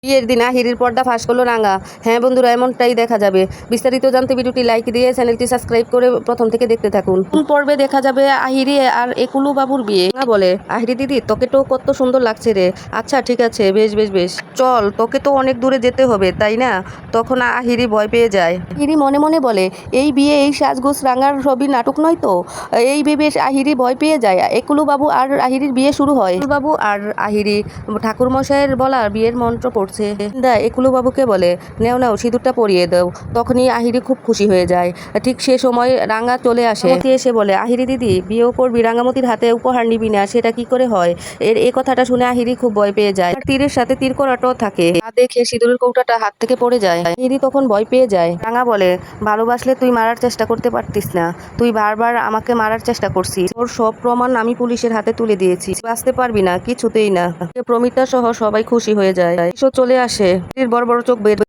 বিয়ের দিন আহিরির পর্দা ফাঁস করলো রাঙা। হ্যাঁ বন্ধুরা, এমনটাই দেখা যাবে। বিস্তারিত জানতে ভিডিওটি লাইক দিয়ে চ্যানেলটি সাবস্ক্রাইব করে প্রথম থেকে দেখতে থাকুন। কোন পর্বে দেখা যাবে আহিরি আর একুলু বাবুর বিয়ে। রাঙা বলে, আহিরি দিদি তোকে তো কত সুন্দর লাগছে রে। আচ্ছা ঠিক আছে, বেশ বেশ বেশ, চল তোকে তো অনেক দূরে যেতে হবে তাই না? তখন আহিরি ভয় পেয়ে যায়। আহিরি মনে মনে বলে, এই বিয়ে এই সাজগোজ রাঙার সবই নাটক নয় তো? এই ভেবে আহিরি ভয় পেয়ে যায়। একুলু বাবু আর আহিরির বিয়ে শুরু হয়। একুলু বাবু আর আহিরি ঠাকুর মশাইয়ের বলা বিয়ের মন্ত্র পড়ছে। একুলু বাবুকে বলে, নেও নাও সিঁদুরটা পরিয়ে দাও। তখনই আহিরি খুব খুশি হয়ে যায়। ঠিক সে সময় রাঙা চলে আসে। এসে বলে, আহিরি দিদি বিয়েও করবি, রাঙামতির হাতে উপহার নিবি না, সেটা কি করে হয়? এই কথাটা শুনে আহিরি খুব ভয় পেয়ে যায়। তীরের সাথে তীর করাটাও থাকে। তা দেখে সিঁদুরের কৌটাটা হাত থেকে পড়ে যায়। আহিরি তখন ভয় পেয়ে যায়। রাঙা বলে, ভালোবাসলে তুই মারার চেষ্টা করতে পারতিস না? তুই বারবার আমাকে মারার চেষ্টা করছিস। ওর সব প্রমাণ আমি পুলিশের হাতে তুলে দিয়েছি। বাঁচতে পারবি না, কিছুতেই না। প্রমিতা সহ সবাই খুশি হয়ে যায়। চলে আসে, বড় বড় চোখ বের